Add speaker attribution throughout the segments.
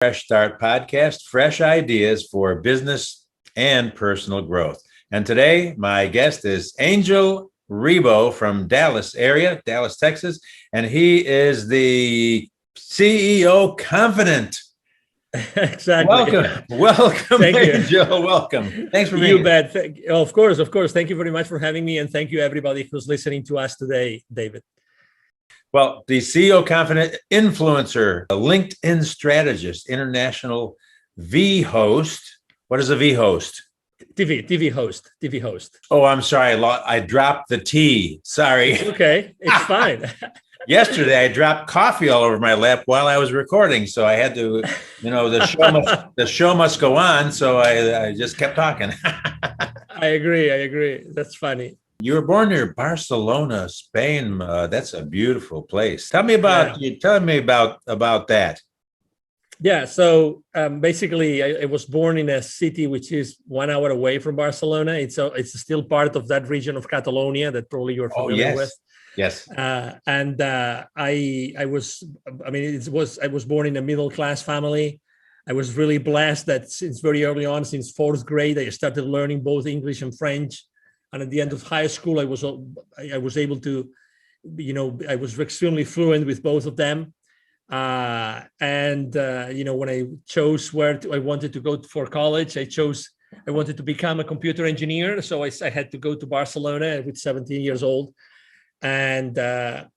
Speaker 1: Fresh Start podcast, fresh ideas for business and personal growth. And today, my guest is Angel Ribo from Dallas area, Dallas, Texas, and he is the CEO Confidant.
Speaker 2: Exactly.
Speaker 1: Welcome,
Speaker 2: Thank you.
Speaker 1: Angel. Welcome. Thanks for being
Speaker 2: You bet. Of course. Thank you very much for having me, and thank you everybody who's listening to us today, David.
Speaker 1: Well, the CEO Confidant influencer, a LinkedIn strategist, international V host. What is a V host?
Speaker 2: TV host.
Speaker 1: Oh, I'm sorry. I dropped the T. Sorry.
Speaker 2: It's okay. It's fine.
Speaker 1: Yesterday, I dropped coffee all over my lap while I was recording. So I had to, the show must go on. So I just kept talking.
Speaker 2: I agree. That's funny.
Speaker 1: You were born near Barcelona, Spain. That's a beautiful place. Tell me about that.
Speaker 2: Yeah. So basically, I was born in a city which is 1 hour away from Barcelona. It's still part of that region of Catalonia that probably you're familiar with.
Speaker 1: Yes.
Speaker 2: I was born in a middle class family. I was really blessed that since very early on, since fourth grade, I started learning both English and French. And at the end of high school, I was able to, I was extremely fluent with both of them. When I chose where I wanted to go for college, I wanted to become a computer engineer. So I had to go to Barcelona with 17 years old. And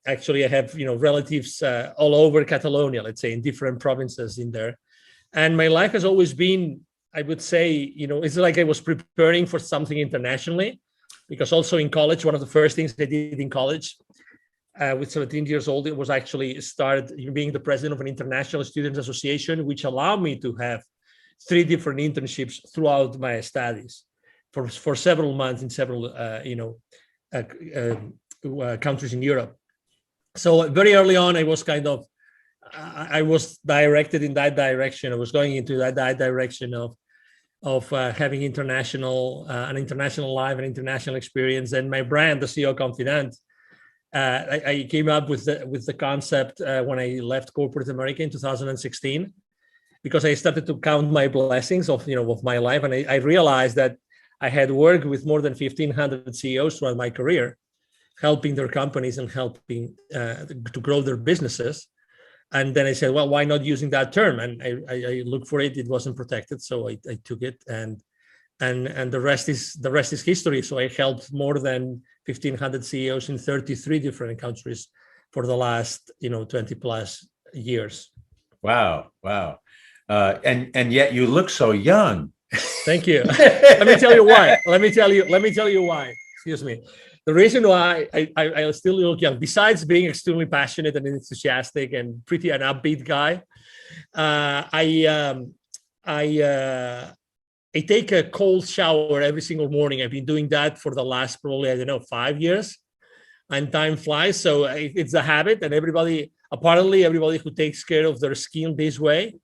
Speaker 2: actually, I have, relatives all over Catalonia, let's say, in different provinces in there. And my life has always been, I would say, it's like I was preparing for something internationally. Because also in college, one of the first things I did in college with 17 years old, it was actually start being the president of an international students association, which allowed me to have 3 different internships throughout my studies for several months in several, countries in Europe. So very early on, I was I was directed in that direction. I was going into that direction of having an international life, an international experience. And my brand, the CEO Confidant, I came up with the concept when I left corporate America in 2016, because I started to count my blessings of my life, and I realized that I had worked with more than 1,500 CEOs throughout my career, helping their companies and helping to grow their businesses. And then I said, well, why not using that term? And I looked for it. It wasn't protected, so I took it, and the rest is history. So I helped more than 1,500 CEOs in 33 different countries for the last 20 plus years.
Speaker 1: Wow. And yet you look so young.
Speaker 2: Thank you. Let me tell you why. Excuse me. The reason why I still look young, besides being extremely passionate and enthusiastic and pretty an upbeat guy, I take a cold shower every single morning. I've been doing that for the last probably 5 years, and time flies. So it's a habit, and apparently everybody who takes care of their skin this way,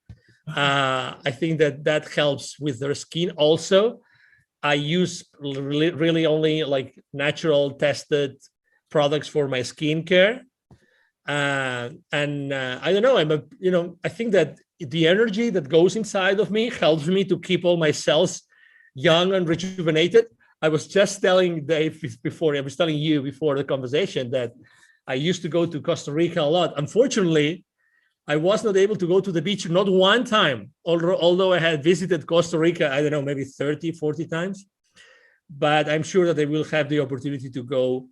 Speaker 2: I think that helps with their skin also. I use really only like natural tested products for my skincare. I don't know, I think that the energy that goes inside of me helps me to keep all my cells young and rejuvenated. I was just telling Dave before the conversation that I used to go to Costa Rica a lot. Unfortunately, I was not able to go to the beach, not one time, although I had visited Costa Rica, I don't know, maybe 30, 40 times. But I'm sure that I will have the opportunity to go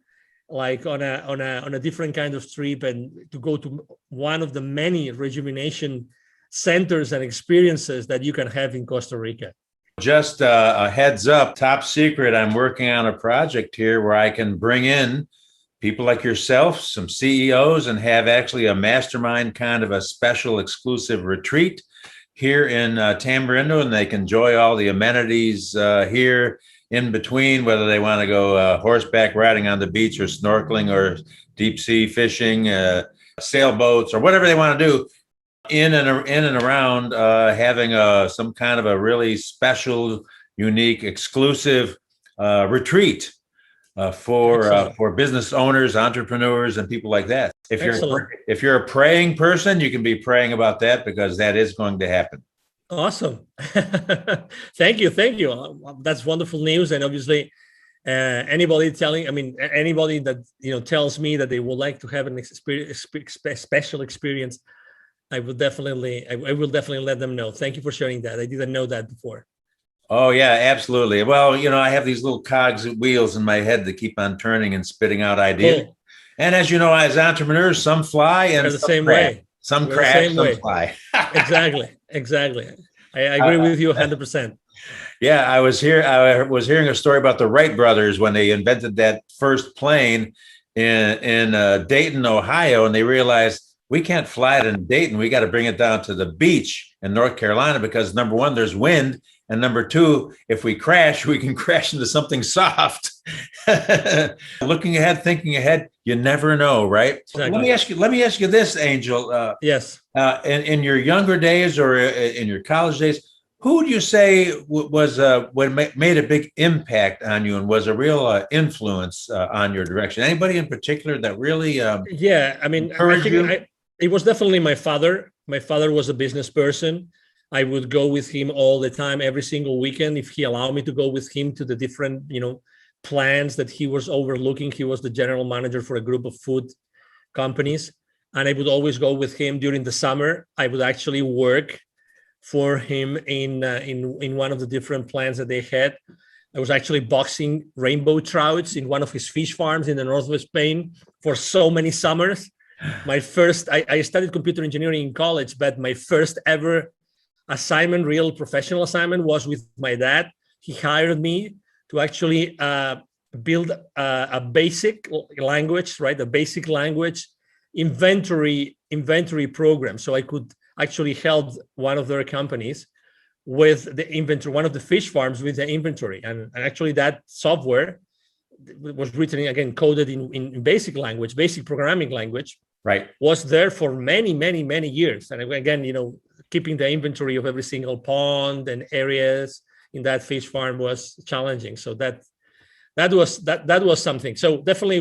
Speaker 2: like on a different kind of trip, and to go to one of the many rejuvenation centers and experiences that you can have in Costa Rica.
Speaker 1: Just a heads up, top secret, I'm working on a project here where I can bring in people like yourself, some CEOs, and have actually a mastermind kind of a special exclusive retreat here in Tamarindo, and they can enjoy all the amenities here in between, whether they want to go horseback riding on the beach, or snorkeling, or deep sea fishing, sailboats, or whatever they want to do in and around having some kind of a really special, unique, exclusive retreat for business owners, entrepreneurs, and people like that.
Speaker 2: Excellent.
Speaker 1: If you're a praying person, you can be praying about that because that is going to happen.
Speaker 2: Awesome. Thank you. Thank you. That's wonderful news. And obviously, anybody anybody that, tells me that they would like to have an special experience, I will definitely let them know. Thank you for sharing that. I didn't know that before.
Speaker 1: Oh yeah, absolutely. Well, I have these little cogs and wheels in my head that keep on turning and spitting out ideas.
Speaker 2: Cool.
Speaker 1: And as you know, as entrepreneurs, some fly and
Speaker 2: We're the same way.
Speaker 1: Some
Speaker 2: We're
Speaker 1: crash,
Speaker 2: the same
Speaker 1: some
Speaker 2: way.
Speaker 1: fly.
Speaker 2: Exactly. I agree with you 100%.
Speaker 1: Yeah, I was hearing a story about the Wright brothers when they invented that first plane in Dayton, Ohio, and they realized we can't fly it in Dayton. We got to bring it down to the beach in North Carolina because number one, there's wind, and number two, if we crash, we can crash into something soft. Looking ahead, thinking ahead, you never know, right?
Speaker 2: Exactly.
Speaker 1: Let me ask you this, Angel.
Speaker 2: Yes.
Speaker 1: In your younger days or in your college days, who would you say was what made a big impact on you and was a real influence on your direction? Anybody in particular that really
Speaker 2: yeah, I mean, I think it was definitely my father. My father was a business person. I would go with him all the time, every single weekend, if he allowed me to go with him to the different, plans that he was overlooking. He was the general manager for a group of food companies, and I would always go with him during the summer. I would actually work for him in one of the different plans that they had. I was actually boxing rainbow trouts in one of his fish farms in the north of Spain for so many summers. I studied computer engineering in college, but my first ever assignment, real professional assignment, was with my dad. He hired me to actually build a basic language, right? A basic language inventory program. So I could actually help one of their companies with the inventory, one of the fish farms with the inventory. And actually that software was written, again, coded in basic language, basic programming language,
Speaker 1: right, was
Speaker 2: there for many, many, many years. And again, keeping the inventory of every single pond and areas in that fish farm was challenging. So that was something. So definitely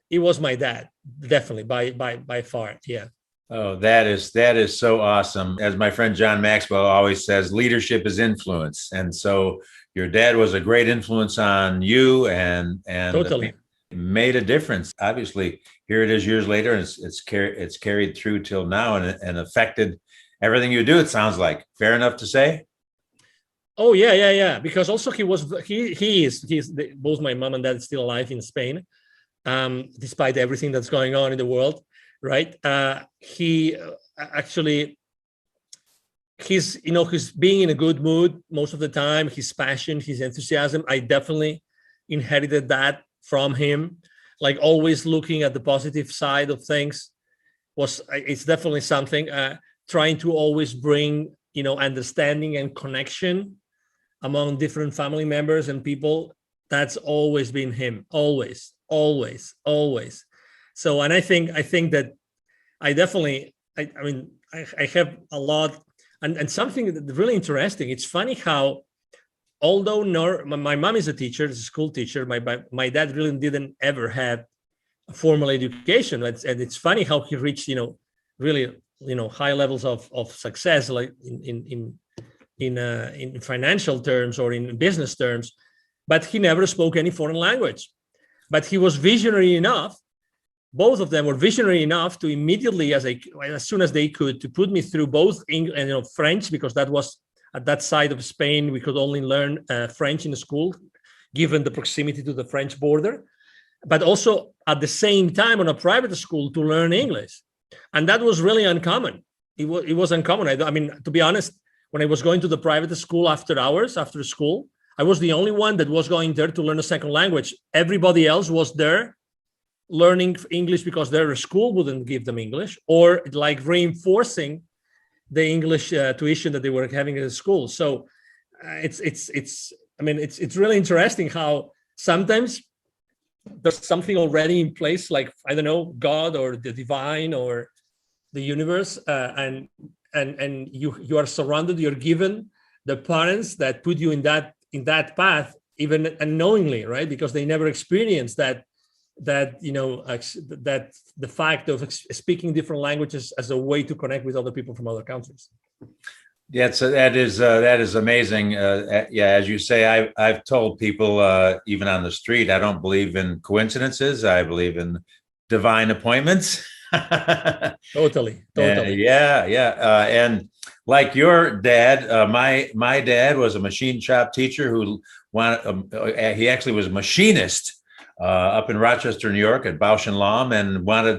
Speaker 2: it was my dad, definitely by far. Yeah.
Speaker 1: Oh, that is so awesome. As my friend John Maxwell always says, leadership is influence. And so your dad was a great influence on you and
Speaker 2: totally
Speaker 1: made a difference. Obviously, here it is years later, and it's carried through till now and affected everything you do, it sounds like. Fair enough to say?
Speaker 2: Oh, yeah. Because also he is both my mom and dad still alive in Spain, despite everything that's going on in the world. Right. He actually, he's being in a good mood most of the time, his passion, his enthusiasm. I definitely inherited that from him, like always looking at the positive side of things. It's definitely something, trying to always bring, understanding and connection among different family members and people. That's always been him, always. So, and I think that I definitely, I have a lot, and something that's really interesting. It's funny how, although my mom is a teacher, is a school teacher, my dad really didn't ever have a formal education. And it's funny how he reached, really, high levels of success, like in financial terms or in business terms, but he never spoke any foreign language. But he was visionary enough. Both of them were visionary enough to immediately, as soon as they could, to put me through both English and French, because that was at that side of Spain, we could only learn French in the school, given the proximity to the French border, but also at the same time on a private school to learn English. And that was really uncommon. It was uncommon. I mean, to be honest, when I was going to the private school after hours, after school, I was the only one that was going there to learn a second language. Everybody else was there learning English because their school wouldn't give them English, or like reinforcing the English tuition that they were having at the school. So it's really interesting how sometimes there's something already in place, like, I don't know, God or the divine or the universe, and you are surrounded, you're given the parents that put you in that path, even unknowingly, right? Because they never experienced that that that the fact of speaking different languages as a way to connect with other people from other countries.
Speaker 1: Yeah, so that is amazing. Yeah, as you say, I've told people even on the street, I don't believe in coincidences. I believe in divine appointments.
Speaker 2: Totally.
Speaker 1: And like your dad, my dad was a machine shop teacher who he actually was a machinist up in Rochester, New York at Bausch and Lomb, and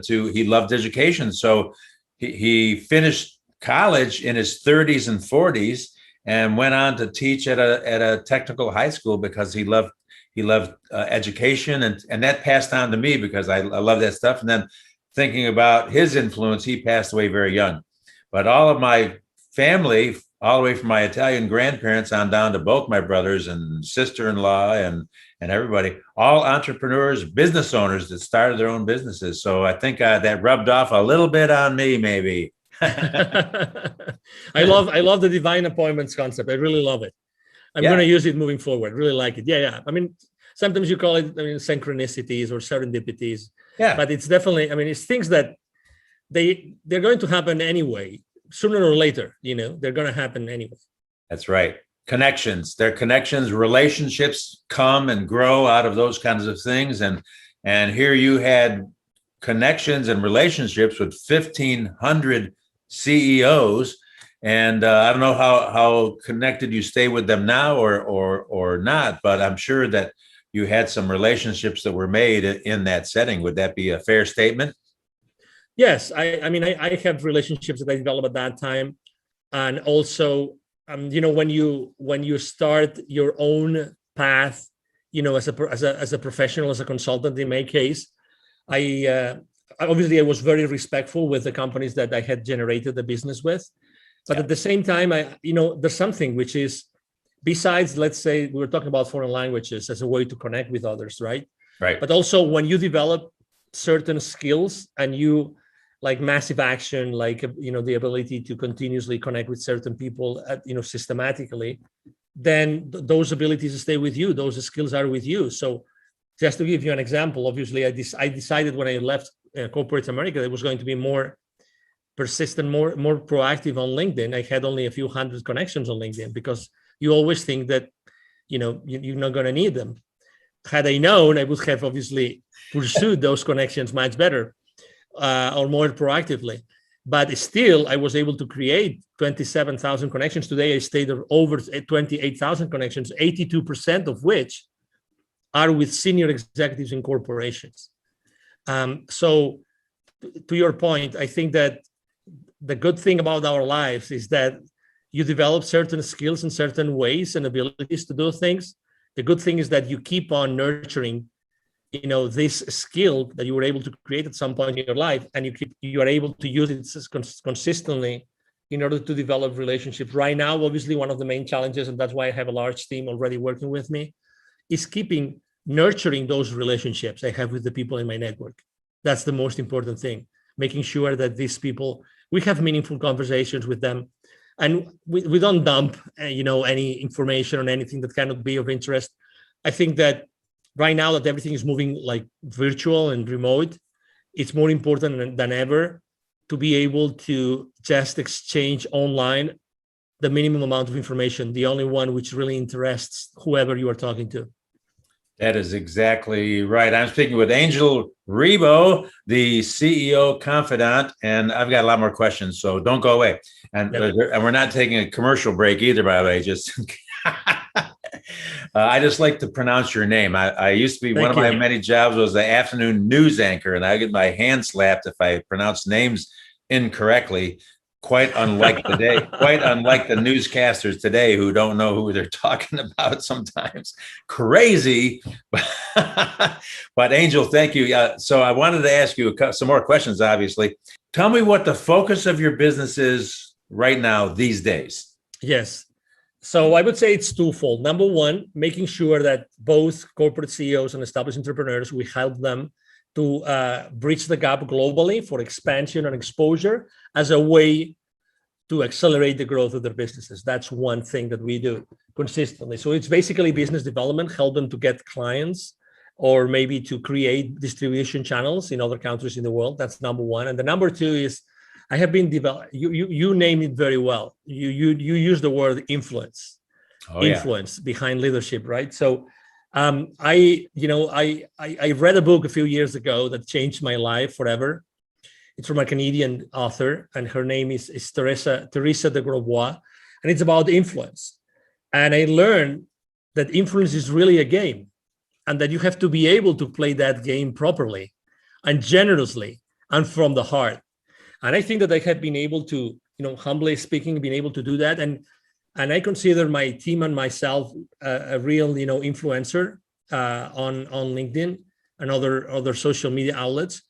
Speaker 1: he loved education, so he finished college in his 30s and 40s and went on to teach at a technical high school because he loved education, and that passed on to me because I love that stuff. And then thinking about his influence, he passed away very young. But all of my family, all the way from my Italian grandparents on down to both my brothers and sister-in-law and everybody, all entrepreneurs, business owners that started their own businesses. So I think that rubbed off a little bit on me, maybe.
Speaker 2: I love the divine appointments concept. I really love it. I'm going to use it moving forward. Really like it. Yeah. I mean, sometimes you call it, synchronicities or serendipities. Yeah. But it's definitely, it's things that they're going to happen anyway, sooner or later. They're going to happen anyway.
Speaker 1: That's right. Connections. They're connections. Relationships come and grow out of those kinds of things. And here you had connections and relationships with 1,500 CEOs, and I don't know how connected you stay with them now or not, but I'm sure that you had some relationships that were made in that setting. Would that be a fair statement?
Speaker 2: Yes, I have relationships that I developed at that time, and also when you start your own path, as a professional, as a consultant in my case, I was very respectful with the companies that I had generated the business with. But at the same time, there's something which is, besides, let's say, we were talking about foreign languages as a way to connect with others, right?
Speaker 1: Right.
Speaker 2: But also when you develop certain skills and you like massive action, like, the ability to continuously connect with certain people, systematically, then those abilities stay with you. Those skills are with you. So just to give you an example, obviously, I decided when I left corporate America, it was going to be more persistent, more proactive on LinkedIn. I had only a few hundred connections on LinkedIn because you always think that, you're not going to need them. Had I known, I would have obviously pursued those connections much better or more proactively. But still, I was able to create 27,000 connections. Today, I stayed over 28,000 connections, 82% of which are with senior executives in corporations. So to your point, I think that the good thing about our lives is that you develop certain skills in certain ways and abilities to do things. The good thing is that you keep on nurturing, this skill that you were able to create at some point in your life, and you are able to use it consistently in order to develop relationships. Right now, obviously, one of the main challenges, and that's why I have a large team already working with me, is nurturing those relationships I have with the people in my network. That's the most important thing, making sure that these people, we have meaningful conversations with them, and we don't dump, any information on anything that cannot be of interest. I think that right now that everything is moving like virtual and remote, it's more important than ever to be able to just exchange online the minimum amount of information, the only one which really interests whoever you are talking to.
Speaker 1: That is exactly right. I'm speaking with Angel Ribo, the CEO Confidant, and I've got a lot more questions, so don't go away. And we're not taking a commercial break either, by the way. Just I just like to pronounce your name. I used to be one of my many jobs was the afternoon news anchor, and I get my hand slapped if I pronounce names incorrectly. Quite unlike the newscasters today who don't know who they're talking about sometimes. Crazy. But Angel, thank you. So I wanted to ask you some more questions, obviously. Tell me what the focus of your business is right now these days.
Speaker 2: Yes. So I would say it's twofold. Number one, making sure that both corporate CEOs and established entrepreneurs, we help them to bridge the gap globally for expansion and exposure as a way to accelerate the growth of their businesses. That's one thing that we do consistently. So it's basically business development, help them to get clients or maybe to create distribution channels in other countries in the world. That's number one. And the number two is I have been developed. You name it very well. You use the word influence,
Speaker 1: Oh yeah.
Speaker 2: influence behind leadership, right? So I read a book a few years ago that changed my life forever. It's from a Canadian author, and her name is Teresa de Grosbois, and it's about influence. And I learned that influence is really a game, and that you have to be able to play that game properly and generously and from the heart. And I think that I have been able to, humbly speaking, been able to do that. And I consider my team and myself a real, influencer on LinkedIn and other social media outlets,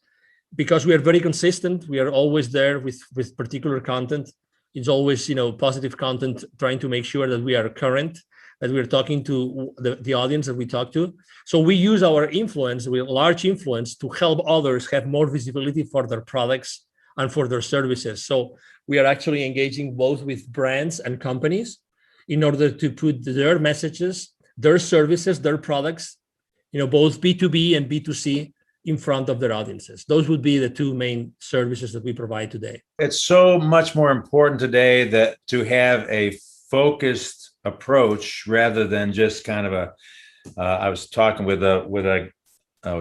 Speaker 2: because we are very consistent. We are always there with particular content. It's always, positive content, trying to make sure that we are current, that we're talking to the audience that we talk to. So we use our influence, large influence, to help others have more visibility for their products and for their services. So we are actually engaging both with brands and companies in order to put their messages, their services, their products, both B2B and B2C, in front of their audiences. Those would be the two main services that we provide today.
Speaker 1: It's so much more important today that to have a focused approach rather than just kind of I was talking with a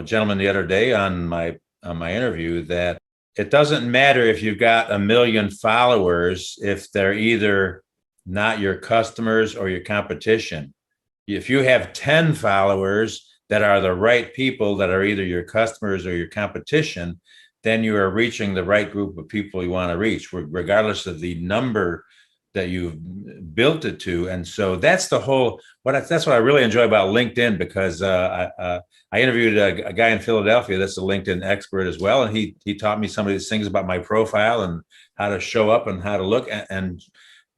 Speaker 1: gentleman the other day on my interview that it doesn't matter if you've got 1 million followers if they're either not your customers or your competition. If you have 10 followers that are the right people that are either your customers or your competition, then you are reaching the right group of people you want to reach, regardless of the number that you've built it to. And so that's the whole, that's what I really enjoy about LinkedIn, because I interviewed a guy in Philadelphia that's a LinkedIn expert as well. And he taught me some of these things about my profile and how to show up and how to look. And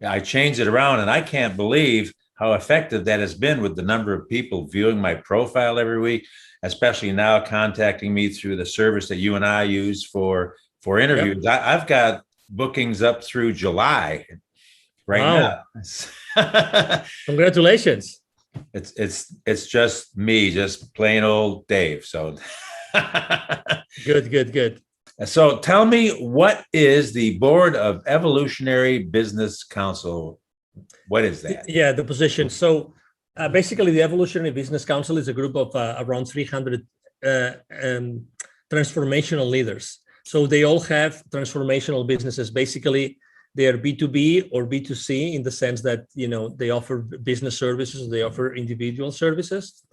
Speaker 1: I changed it around, and I can't believe how effective that has been with the number of people viewing my profile every week, especially now contacting me through the service that you and I use for interviews. Yep. I've got bookings up through July right now.
Speaker 2: Congratulations.
Speaker 1: It's just me, just plain old Dave. So
Speaker 2: good.
Speaker 1: So tell me, what is the Board of Evolutionary Business Council? What is that?
Speaker 2: Yeah, the position. So basically, the Evolutionary Business Council is a group of around 300 transformational leaders. So they all have transformational businesses. Basically, they are B2B or B2C in the sense that, they offer business services, they offer individual services,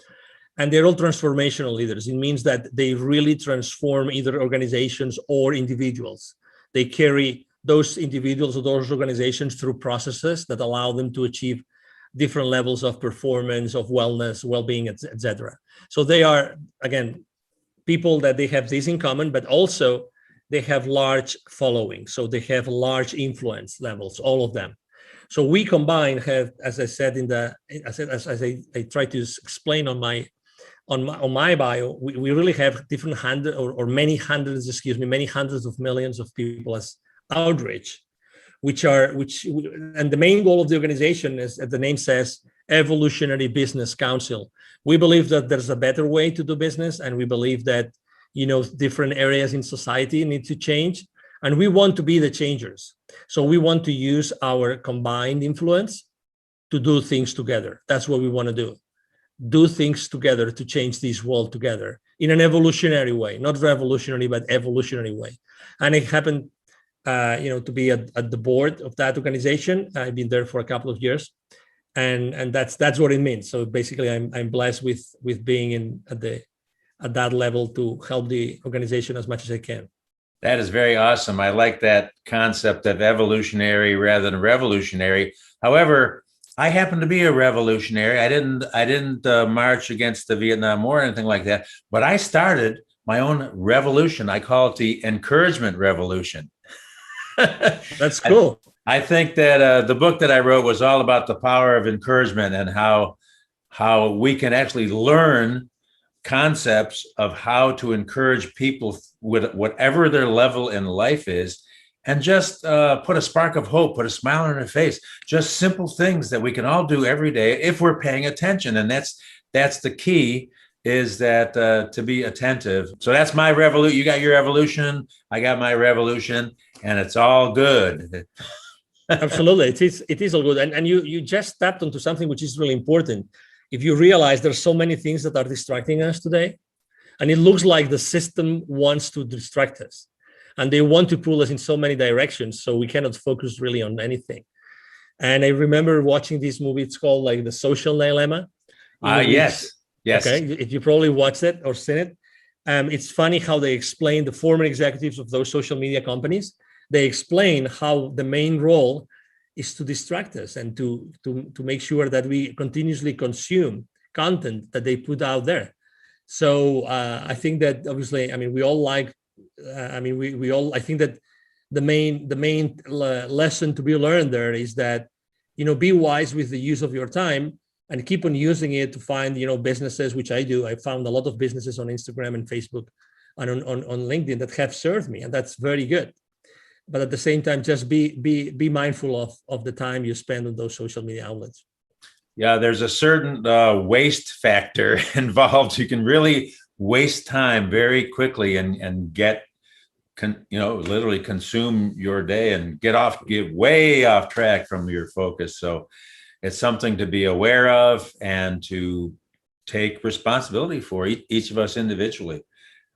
Speaker 2: and they're all transformational leaders. It means that they really transform either organizations or individuals. They carry those individuals or those organizations through processes that allow them to achieve different levels of performance, of wellness, well-being, etc. So they are, again, people that they have this in common, but also they have large following. So they have large influence levels, all of them. So we combine, as I said as I try to explain on my bio, we really have different many hundreds of millions of people as outreach, and the main goal of the organization is, as the name says, Evolutionary Business Council. We believe that there's a better way to do business, and we believe that different areas in society need to change, and we want to be the changers. So we want to use our combined influence to do things together. That's what we want to do things together to change this world together in an evolutionary way, not revolutionary, but evolutionary way. And it happened to be at the board of that organization. I've been there for a couple of years, and that's what it means. So basically, I'm blessed with being at that level to help the organization as much as I can.
Speaker 1: That is very awesome. I like that concept of evolutionary rather than revolutionary. However, I happen to be a revolutionary. I didn't march against the Vietnam War or anything like that, but I started my own revolution. I call it the encouragement revolution.
Speaker 2: That's cool.
Speaker 1: I think that the book that I wrote was all about the power of encouragement and how we can actually learn concepts of how to encourage people with whatever their level in life is, and just put a spark of hope, put a smile on their face, just simple things that we can all do every day if we're paying attention. And that's the key, is that to be attentive. So that's my revolution. You got your evolution, I got my revolution, and it's all good.
Speaker 2: Absolutely, it is all good, and you just tapped onto something which is really important. If you realize there's so many things that are distracting us today, and it looks like the system wants to distract us, and they want to pull us in so many directions, so we cannot focus really on anything. And I remember watching this movie. It's called like The Social Dilemma.
Speaker 1: Yes, yes.
Speaker 2: Okay, if you probably watched it or seen it, it's funny how they explain the former executives of those social media companies. They explain how the main role is to distract us and to make sure that we continuously consume content that they put out there. So I think that obviously, I mean, we all like, we all, I think that the main lesson to be learned there is that, be wise with the use of your time and keep on using it to find, businesses, which I do. I found a lot of businesses on Instagram and Facebook and on LinkedIn that have served me, and that's very good. But at the same time, just be mindful of the time you spend on those social media outlets.
Speaker 1: Yeah, there's a certain waste factor involved. You can really waste time very quickly and get, literally consume your day and get way off track from your focus. So it's something to be aware of and to take responsibility for, each of us individually.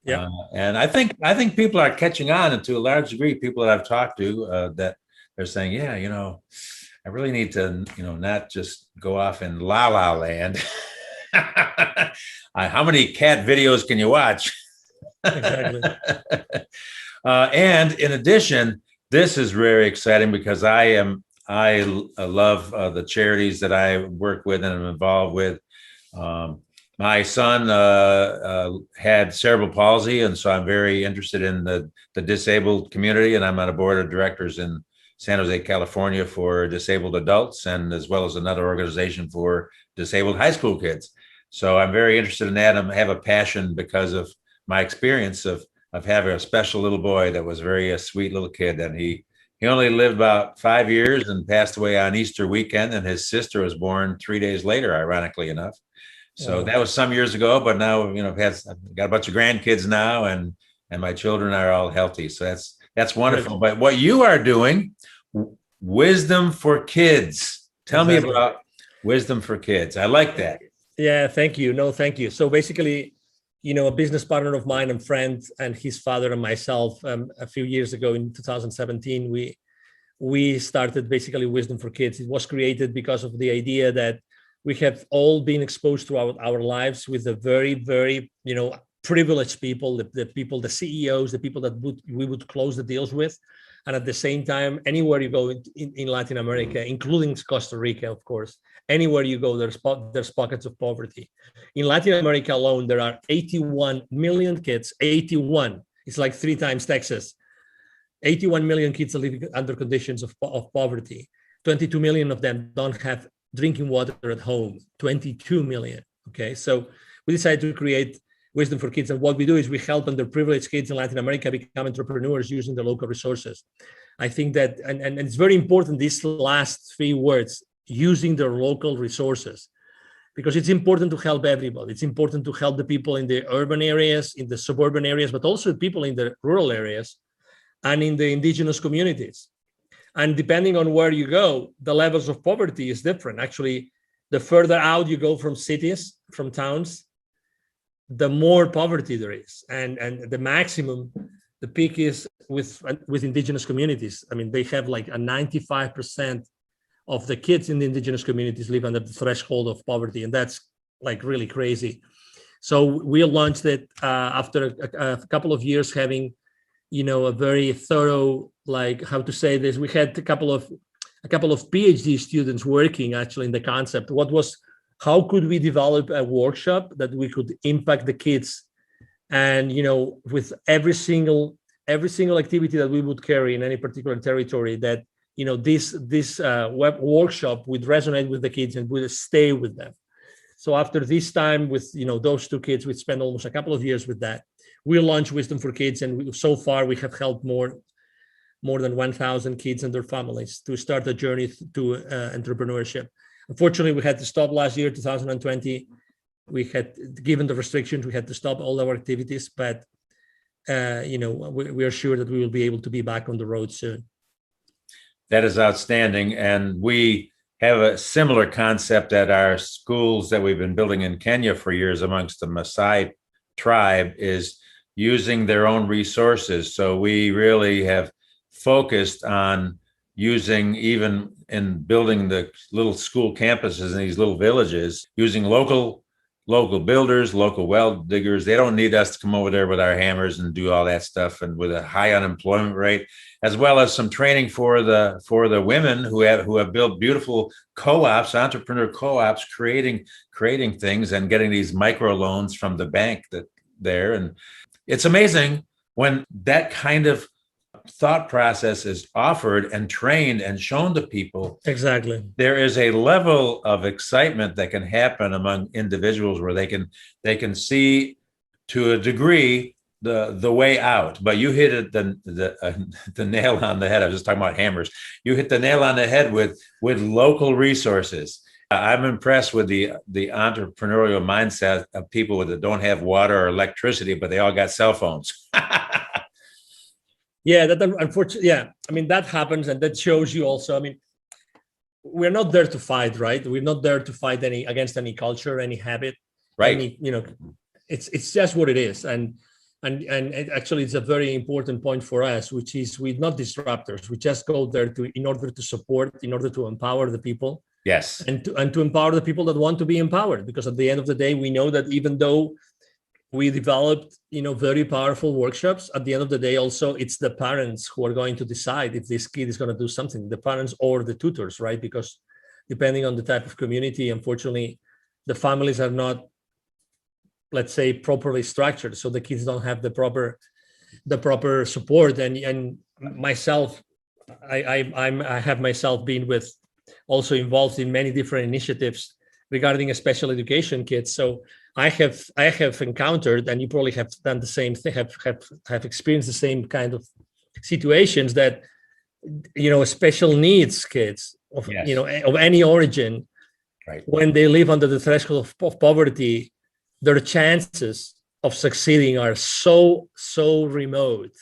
Speaker 2: Yeah.
Speaker 1: And I think people are catching on, and to a large degree, people that I've talked to that they're saying, yeah, I really need to, not just go off in la la land. How many cat videos can you watch?
Speaker 2: Exactly.
Speaker 1: And in addition, this is very exciting because I love the charities that I work with and am involved with. My son had cerebral palsy, and so I'm very interested in the disabled community, and I'm on a board of directors in San Jose, California for disabled adults, and as well as another organization for disabled high school kids. So I'm very interested in that. I have a passion because of my experience of having a special little boy that was a sweet little kid, and he only lived about 5 years and passed away on Easter weekend, and his sister was born 3 days later, ironically enough. So that was some years ago, but now, I've got a bunch of grandkids now, and my children are all healthy. So that's wonderful. But what you are doing, Wisdom for Kids. Tell me about Wisdom for Kids. I like that.
Speaker 2: Yeah, thank you. No, thank you. So basically, a business partner of mine and friend and his father and myself, a few years ago in 2017, we started basically Wisdom for Kids. It was created because of the idea that we have all been exposed throughout our lives with the very, very, privileged people, the people, the CEOs, the people that we would close the deals with. And at the same time, anywhere you go in Latin America, including Costa Rica, of course, anywhere you go, there's pockets of poverty. In Latin America alone, there are 81 million kids, 81. It's like 3 times Texas. 81 million kids are living under conditions of poverty. 22 million of them don't have drinking water at home, 22 million. Okay, so we decided to create Wisdom for Kids. And what we do is we help underprivileged kids in Latin America become entrepreneurs using the local resources. I think that, and it's very important, these last 3 words, using their local resources, because it's important to help everybody. It's important to help the people in the urban areas, in the suburban areas, but also people in the rural areas and in the indigenous communities. And depending on where you go, the levels of poverty is different. Actually, the further out you go from cities, from towns, the more poverty there is. And the maximum, the peak is with indigenous communities. I mean, they have like a 95% of the kids in the indigenous communities live under the threshold of poverty. And that's like really crazy. So we launched it after a couple of years having, a very thorough, like, how to say this, we had a couple of PhD students working actually in the concept. How could we develop a workshop that we could impact the kids, and with every single activity that we would carry in any particular territory, that this web workshop would resonate with the kids and would stay with them. So after this time with those 2 kids, we spent almost a couple of years with that. We launched Wisdom for Kids, and so far we have helped more than 1,000 kids and their families to start a journey to entrepreneurship. Unfortunately, we had to stop last year, 2020, we had, given the restrictions, we had to stop all our activities, but we are sure that we will be able to be back on the road soon.
Speaker 1: That is outstanding. And we have a similar concept at our schools that we've been building in Kenya for years amongst the Maasai tribe, is using their own resources. So we really have focused on using, even in building the little school campuses in these little villages, using local builders, local well diggers. They don't need us to come over there with our hammers and do all that stuff, and with a high unemployment rate, as well as some training for the women who have built beautiful co-ops, entrepreneur co-ops, creating things and getting these micro loans from the bank there. And it's amazing when that kind of thought process is offered and trained and shown to people.
Speaker 2: Exactly.
Speaker 1: There is a level of excitement that can happen among individuals where they can see, to a degree, the way out. But you hit it the nail on the head. I was just talking about hammers. You hit the nail on the head with local resources. I'm impressed with the entrepreneurial mindset of people that don't have water or electricity, but they all got cell phones.
Speaker 2: Yeah, that unfortunately, yeah. I mean, that happens, and that shows you also. I mean, we're not there to fight, right? We're not there to fight against any culture, any habit,
Speaker 1: right?
Speaker 2: It's just what it is, and actually, it's a very important point for us, which is we're not disruptors. We just go there in order to support, in order to empower the people.
Speaker 1: Yes,
Speaker 2: and to empower the people that want to be empowered, because at the end of the day, we know that even though we developed, very powerful workshops, at the end of the day, also, it's the parents who are going to decide if this kid is going to do something, the parents or the tutors, right? Because depending on the type of community, unfortunately, the families are not, let's say, properly structured. So the kids don't have the proper support. And myself, I have myself been also involved in many different initiatives regarding special education kids. So I have encountered, and you probably have done the same thing, have experienced the same kind of situations, that special needs kids of of any origin,
Speaker 1: right,
Speaker 2: when they live under the threshold of poverty, their chances of succeeding are so remote.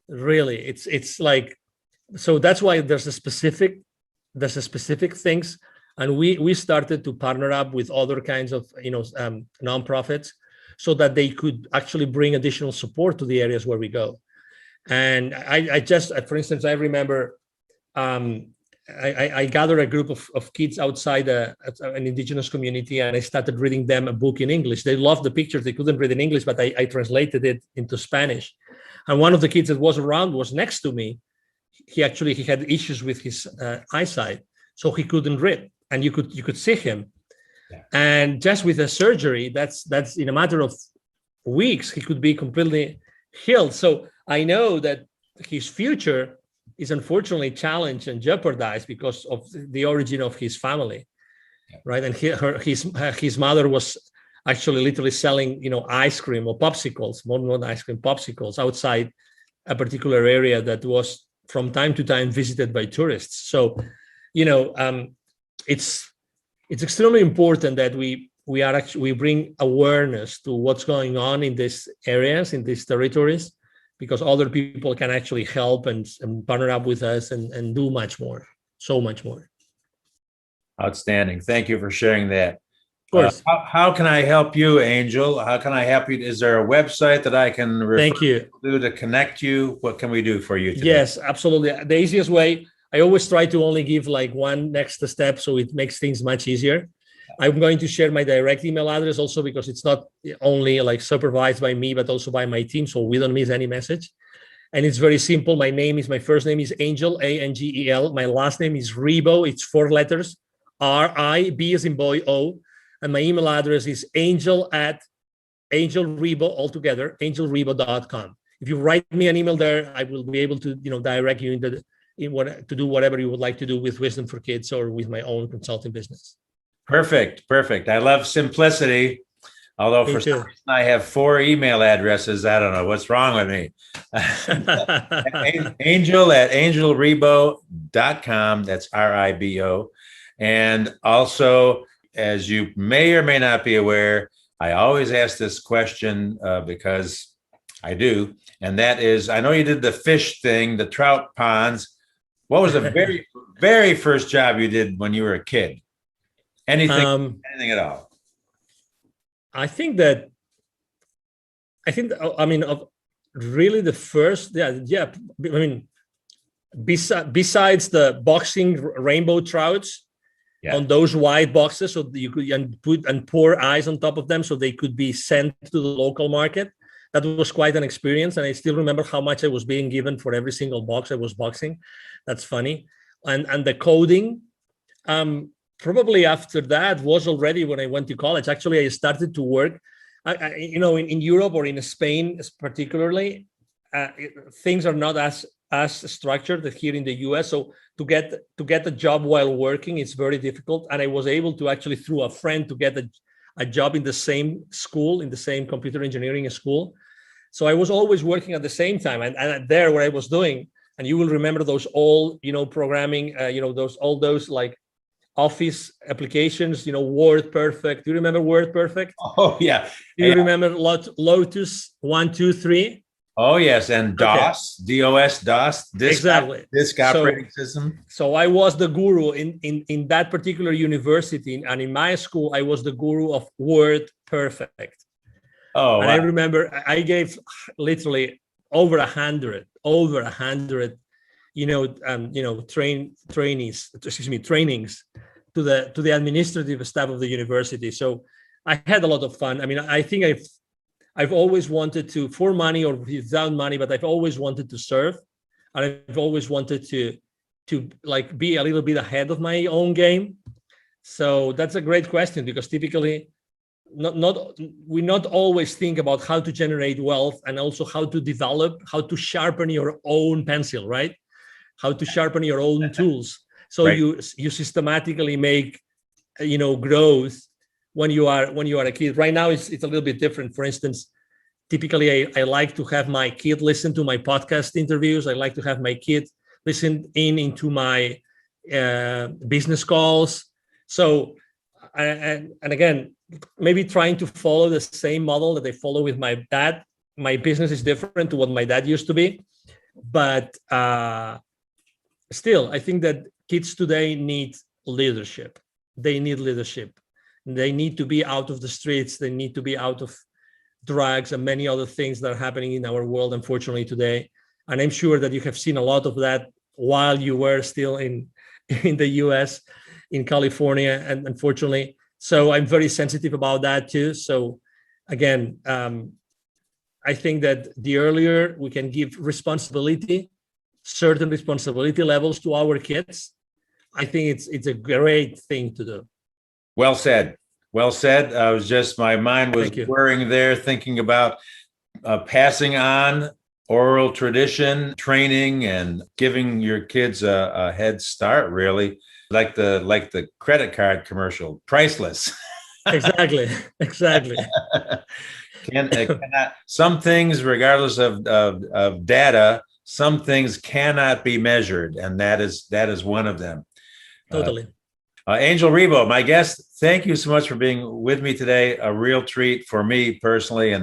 Speaker 2: Really, it's like, so that's why there's a specific things. And we started to partner up with other kinds of nonprofits, so that they could actually bring additional support to the areas where we go. And I just, for instance, I remember I gathered a group of kids outside an indigenous community, and I started reading them a book in English. They loved the pictures. They couldn't read in English, but I translated it into Spanish. And one of the kids that was around was next to me. He had issues with his eyesight, so he couldn't read. And you could see him, and just with a surgery, that's in a matter of weeks, he could be completely healed. So I know that his future is unfortunately challenged and jeopardized because of the origin of his family, right? And his mother was actually literally selling, ice cream or popsicles, more ice cream, popsicles outside a particular area that was from time to time visited by tourists. So, it's extremely important that we bring awareness to what's going on in these areas, in these territories, because other people can actually help and partner up with us and do much more, so much more.
Speaker 1: Outstanding. Thank you for sharing that.
Speaker 2: Of course.
Speaker 1: How can I help you, Angel? How can I help you? Is there a website that I can refer to connect you? What can we do for you today?
Speaker 2: Yes, absolutely. The easiest way, I always try to only give like one next step, so it makes things much easier. I'm going to share my direct email address also, because it's not only like supervised by me, but also by my team, so we don't miss any message. And it's very simple. My first name is Angel, Angel. My last name is Ribo. It's 4 letters, R-I-B as in boy, O. And my email address is angel@angelribo, altogether, angelribo.com. If you write me an email there, I will be able to, direct you to do whatever you would like to do with Wisdom for Kids or with my own consulting business.
Speaker 1: Perfect. I love simplicity. Although for some reason I have 4 email addresses. I don't know what's wrong with me. Angel@angelribo.com. That's RIBO. And also as you may or may not be aware, I always ask this question because I do. And that is, I know you did the fish thing, the trout ponds. What was the very, very first job you did when you were a kid? Anything at all?
Speaker 2: I think that, I mean, of really the first, yeah. I mean, besides the boxing rainbow trouts, yeah, on those white boxes, so you could and pour ice on top of them so they could be sent to the local market. That was quite an experience, and I still remember how much I was being given for every single box I was boxing. That's funny. And the coding, probably after that was already when I went to college. Actually, I started to work, in Europe or in Spain particularly, things are not as structured as here in the US. So to get a job while working, it's very difficult. And I was able to actually, through a friend, to get a job in the same school, in the same computer engineering school. So I was always working at the same time. And there, what I was doing, and you will remember those old, programming, all those like Office applications, Word Perfect. Do you remember Word Perfect?
Speaker 1: Oh, yeah.
Speaker 2: Do you remember Lotus 1-2-3?
Speaker 1: Oh, yes. And DOS, okay. DOS,
Speaker 2: exactly.
Speaker 1: Disk operating system.
Speaker 2: So I was the guru in that particular university. And in my school, I was the guru of Word Perfect. Oh, and wow. I remember I gave literally over 100, trainings to the administrative staff of the university. So I had a lot of fun. I mean, I think I've always wanted to, for money or without money, but I've always wanted to serve, and I've always wanted to like be a little bit ahead of my own game. So that's a great question, because typically we not always think about how to generate wealth, and also how to sharpen your own pencil, right? How to sharpen your own tools. So right. you systematically make, growth when you are a kid. Right now, it's a little bit different. For instance, typically I like to have my kid listen to my podcast interviews. I like to have my kid listen into my business calls. So, and again, maybe trying to follow the same model that I follow with my dad. My business is different to what my dad used to be, but still, I think that kids today need leadership. They need leadership. They need to be out of the streets. They need to be out of drugs and many other things that are happening in our world, unfortunately, today. And I'm sure that you have seen a lot of that while you were still in the US, in California, and unfortunately. So I'm very sensitive about that too. So again, I think that the earlier we can give certain responsibility levels to our kids, I think it's a great thing to do.
Speaker 1: Well said. Well said. My mind was whirring there, thinking about passing on oral tradition, training, and giving your kids a head start, really. Like the credit card commercial, priceless.
Speaker 2: Exactly.
Speaker 1: Some things, regardless of data, some things cannot be measured, and that is one of them.
Speaker 2: Totally.
Speaker 1: Angel Ribo, my guest, thank you so much for being with me today. A real treat for me personally,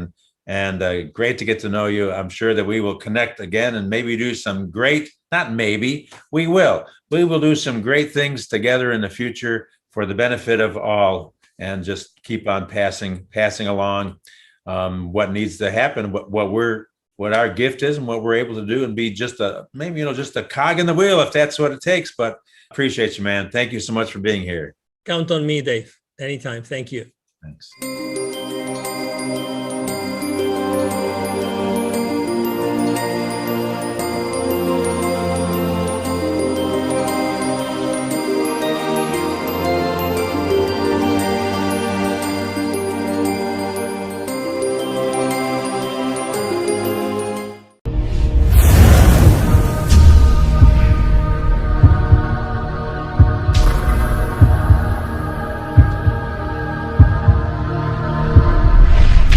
Speaker 1: and great to get to know you. I'm sure that we will connect again and maybe do some we will do some great things together in the future for the benefit of all, and just keep on passing along what needs to happen, what our gift is and what we're able to do, and be just a cog in the wheel if that's what it takes. But appreciate you, man. Thank you so much for being here.
Speaker 2: Count on me, Dave. Anytime. Thank you.
Speaker 1: Thanks.